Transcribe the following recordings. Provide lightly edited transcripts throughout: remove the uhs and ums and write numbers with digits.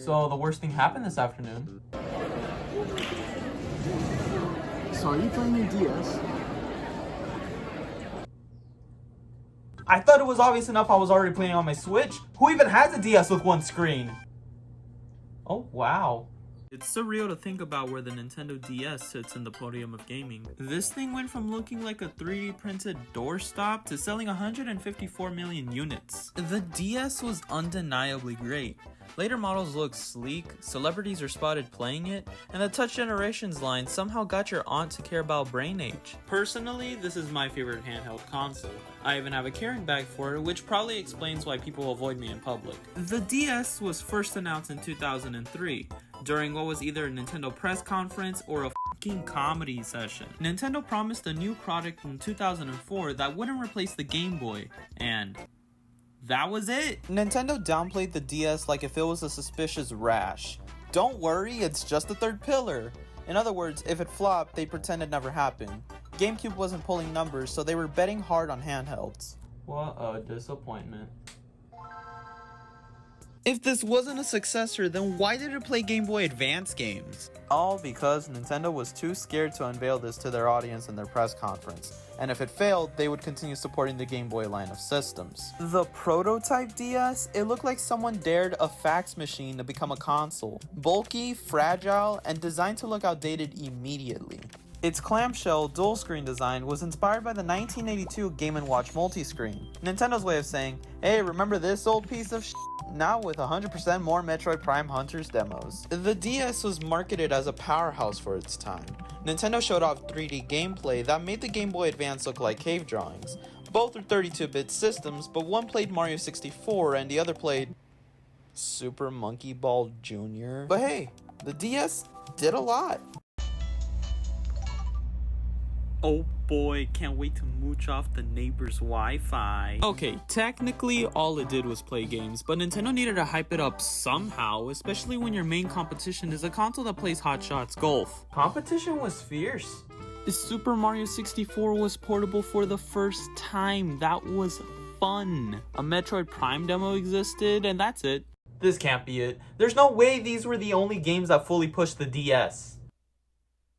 So the worst thing happened this afternoon. So are you playing your DS? I thought it was obvious enough I was already playing on my Switch. Who even has a DS with one screen? Oh, wow. It's surreal to think about where the Nintendo DS sits in the podium of gaming. This thing went from looking like a 3D printed doorstop to selling 154 million units. The DS was undeniably great. Later models looked sleek, celebrities are spotted playing it, and the Touch Generations line somehow got your aunt to care about brain age. Personally, this is my favorite handheld console. I even have a carrying bag for it, which probably explains why people avoid me in public. The DS was first announced in 2003, during what was either a Nintendo press conference or a f***ing comedy session. Nintendo promised a new product in 2004 that wouldn't replace the Game Boy, and that was it. Nintendo downplayed the DS like if it was a suspicious rash. Don't worry, it's just the third pillar. In other words, if it flopped, they pretend it never happened. GameCube wasn't pulling numbers, so they were betting hard on handhelds. What a disappointment. If this wasn't a successor, then why did it play Game Boy Advance games? All because Nintendo was too scared to unveil this to their audience in their press conference. And if it failed, they would continue supporting the Game Boy line of systems. The prototype DS, it looked like someone dared a fax machine to become a console. Bulky, fragile, and designed to look outdated immediately. Its clamshell, dual-screen design was inspired by the 1982 Game & Watch multi-screen. Nintendo's way of saying, hey, remember this old piece of shit? Now with 100% more Metroid Prime Hunters demos. The DS was marketed as a powerhouse for its time. Nintendo showed off 3D gameplay that made the Game Boy Advance look like cave drawings. Both are 32-bit systems, but one played Mario 64 and the other played Super Monkey Ball Jr. But hey, the DS did a lot. Oh boy, can't wait to mooch off the neighbor's Wi-Fi. Okay, technically all it did was play games, but Nintendo needed to hype it up somehow, especially when your main competition is a console that plays Hot Shots Golf. Competition was fierce. Super Mario 64 was portable for the first time. That was fun. A Metroid Prime demo existed, and that's it. This can't be it. There's no way these were the only games that fully pushed the DS.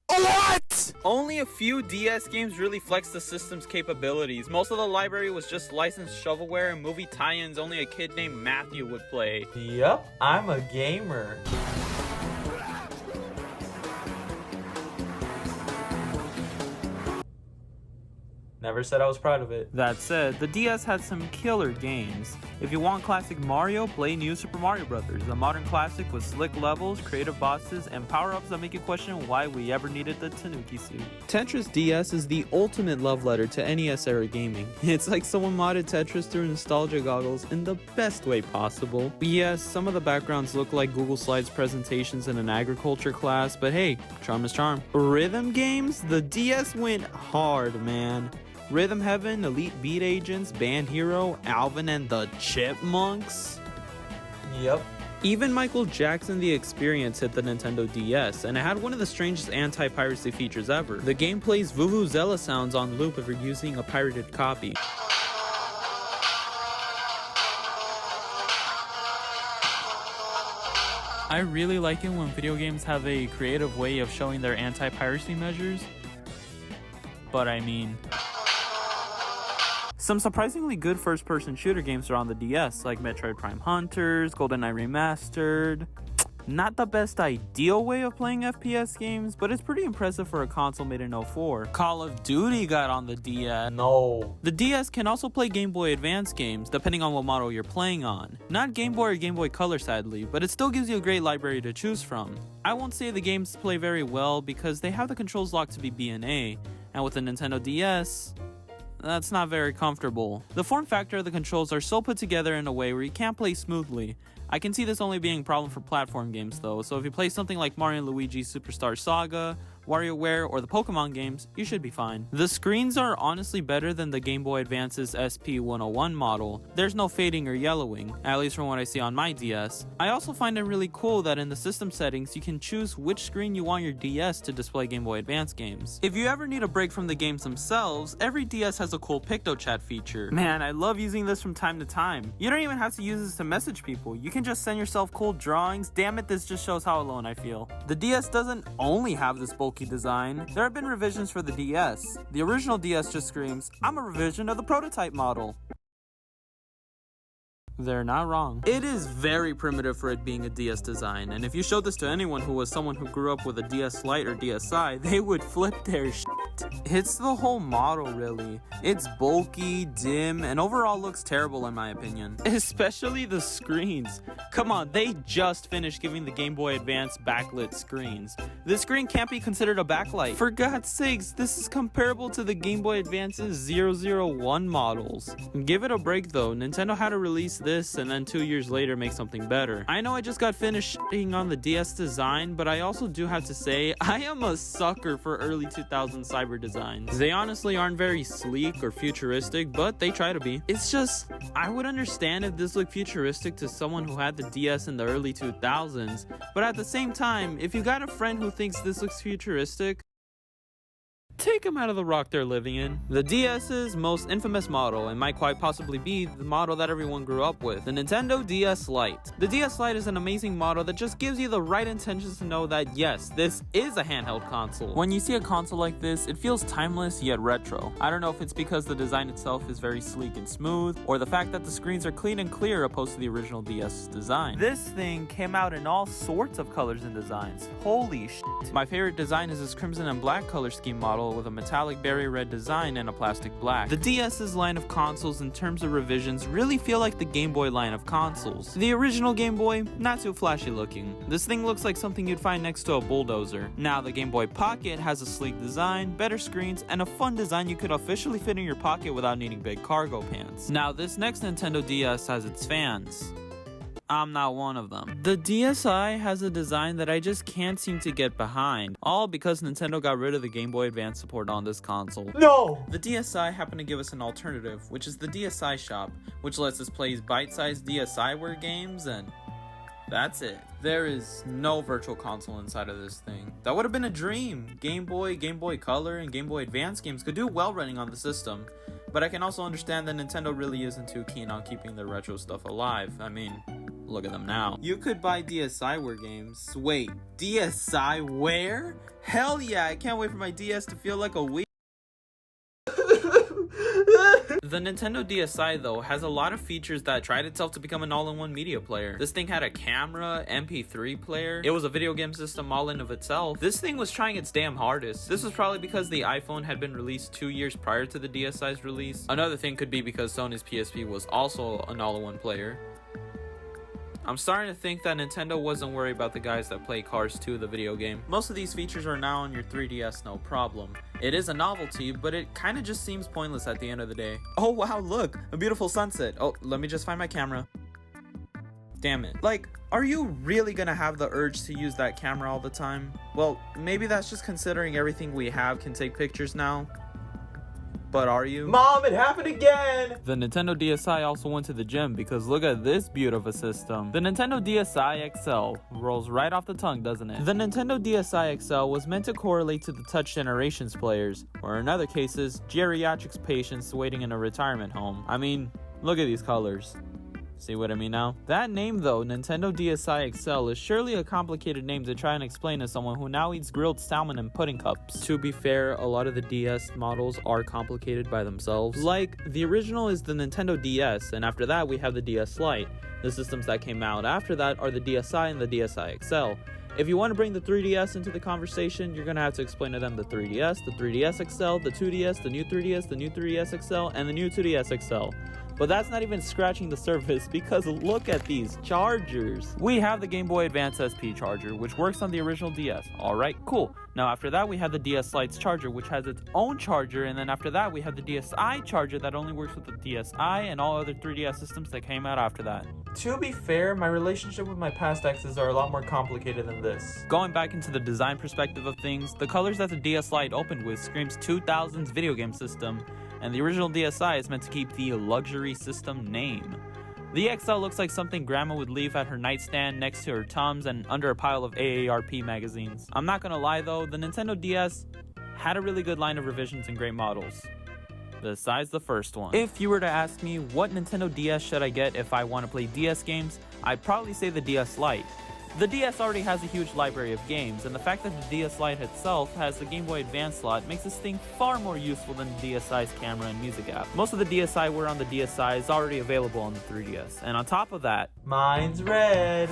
What? Only a few DS games really flexed the system's capabilities. Most of the library was just licensed shovelware and movie tie-ins only a kid named Matthew would play. Yep, I'm a gamer. Never said I was proud of it. That said, the DS had some killer games. If you want classic Mario, play New Super Mario Bros., a modern classic with slick levels, creative bosses, and power-ups that make you question why we ever needed the Tanuki suit. Tetris DS is the ultimate love letter to NES-era gaming. It's like someone modded Tetris through nostalgia goggles in the best way possible. Yes, some of the backgrounds look like Google Slides presentations in an agriculture class, but hey, charm is charm. Rhythm games? The DS went hard, man. Rhythm Heaven, Elite Beat Agents, Band Hero, Alvin and the Chipmunks. Yep. Even Michael Jackson The Experience hit the Nintendo DS, and it had one of the strangest anti-piracy features ever. The game plays Vuvuzela sounds on loop if you're using a pirated copy. I really like it when video games have a creative way of showing their anti-piracy measures. But I mean, some surprisingly good first-person shooter games are on the DS, like Metroid Prime Hunters, GoldenEye Remastered. Not the best ideal way of playing FPS games, but it's pretty impressive for a console made in 04. Call of Duty got on the DS. No. The DS can also play Game Boy Advance games, depending on what model you're playing on. Not Game Boy or Game Boy Color, sadly, but it still gives you a great library to choose from. I won't say the games play very well because they have the controls locked to be B and A, and with the Nintendo DS, that's not very comfortable. The form factor of the controls are so put together in a way where you can't play smoothly. I can see this only being a problem for platform games though, so if you play something like Mario and Luigi Superstar Saga, WarioWare, or the Pokemon games, you should be fine. The screens are honestly better than the Game Boy Advance's SP101 model. There's no fading or yellowing, at least from what I see on my DS. I also find it really cool that in the system settings, you can choose which screen you want your DS to display Game Boy Advance games. If you ever need a break from the games themselves, every DS has a cool Pictochat feature. Man, I love using this from time to time. You don't even have to use this to message people. You can can just send yourself cool drawings, damn it, this just shows how alone I feel. The DS doesn't only have this bulky design. There have been revisions for the DS. The original DS just screams, I'm a revision of the prototype model. They're not wrong. It is very primitive for it being a DS design, and if you showed this to anyone who was someone who grew up with a DS Lite or DSi, they would flip their shit. It's the whole model, really. It's bulky, dim, and overall looks terrible in my opinion. Especially the screens. Come on, they just finished giving the Game Boy Advance backlit screens. This screen can't be considered a backlight. For God's sakes, this is comparable to the Game Boy Advance's 001 models. Give it a break though, Nintendo had to release this and then 2 years later make something better. I know I just got finished shitting on the DS design, but I also do have to say, I am a sucker for early 2000s cyber designs. They honestly aren't very sleek or futuristic, but they try to be. It's just, I would understand if this looked futuristic to someone who had the DS in the early 2000s, but at the same time, if you got a friend who thinks this looks futuristic, take them out of the rock they're living in. The DS's most infamous model, and might quite possibly be the model that everyone grew up with, the Nintendo DS Lite. The DS Lite is an amazing model that just gives you the right intentions to know that yes, this is a handheld console. When you see a console like this, it feels timeless yet retro. I don't know if it's because the design itself is very sleek and smooth, or the fact that the screens are clean and clear opposed to the original DS design. This thing came out in all sorts of colors and designs. Holy shit. My favorite design is this crimson and black color scheme model with a metallic berry red design and a plastic black. The DS's line of consoles in terms of revisions really feel like the Game Boy line of consoles. The original Game Boy, not too flashy looking. This thing looks like something you'd find next to a bulldozer. Now the Game Boy Pocket has a sleek design, better screens, and a fun design you could officially fit in your pocket without needing big cargo pants. Now this next Nintendo DS has its fans. I'm not one of them. The DSi has a design that I just can't seem to get behind, all because Nintendo got rid of the Game Boy Advance support on this console. No! The DSi happened to give us an alternative, which is the DSi shop, which lets us play bite-sized DSiWare games, and that's it. There is no virtual console inside of this thing. That would have been a dream. Game Boy, Game Boy Color, and Game Boy Advance games could do well running on the system. But I can also understand that Nintendo really isn't too keen on keeping the retro stuff alive. I mean, look at them now. You could buy DSiWare games. Wait, DSiWare? Hell yeah, I can't wait for my DS to feel like a Wii. The Nintendo DSi though has a lot of features that tried itself to become an all-in-one media player. This thing had a camera, MP3 player, it was a video game system all in of itself. This thing was trying its damn hardest. This was probably because the iPhone had been released 2 years prior to the DSi's release. Another thing could be because Sony's PSP was also an all-in-one player. I'm starting to think that Nintendo wasn't worried about the guys that play Cars 2, the video game. Most of these features are now on your 3DS, no problem. It is a novelty, but it kind of just seems pointless at the end of the day. Oh wow, look, a beautiful sunset. Oh, let me just find my camera. Damn it. Like, are you really gonna have the urge to use that camera all the time? Well, maybe that's just considering everything we have can take pictures now. But are you? Mom, it happened again! The Nintendo DSi also went to the gym because look at this beautiful system. The Nintendo DSi XL rolls right off the tongue, doesn't it? The Nintendo DSi XL was meant to correlate to the Touch Generations players, or in other cases, geriatrics patients waiting in a retirement home. I mean, look at these colors. See what I mean now? That name though, Nintendo DSi XL, is surely a complicated name to try and explain to someone who now eats grilled salmon and pudding cups. To be fair, a lot of the DS models are complicated by themselves. Like, the original is the Nintendo DS, and after that we have the DS Lite. The systems that came out after that are the DSi and the DSi XL. If you want to bring the 3DS into the conversation, you're going to have to explain to them the 3DS, the 3DS XL, the 2DS, the new 3DS, the new 3DS XL, and the new 2DS XL. But that's not even scratching the surface because look at these chargers. We have the Game Boy Advance SP charger, which works on the original DS. Alright, cool. Now after that we have the DS Lite's charger, which has its own charger, and then after that we have the DSi charger that only works with the DSi and all other 3DS systems that came out after that. To be fair, my relationship with my past exes are a lot more complicated than this. Going back into the design perspective of things, the colors that the DS Lite opened with screams 2000s video game system, and the original DSi is meant to keep the luxury system name. The XL looks like something grandma would leave at her nightstand next to her Tums and under a pile of AARP magazines. I'm not gonna lie though, the Nintendo DS had a really good line of revisions and great models. besides the first one. If you were to ask me what Nintendo DS should I get if I want to play DS games, I'd probably say the DS Lite. The DS already has a huge library of games, and the fact that the DS Lite itself has the Game Boy Advance slot makes this thing far more useful than the DSi's camera and music app. Most of the DSiWare on the DSi is already available on the 3DS, and on top of that, Mine's red.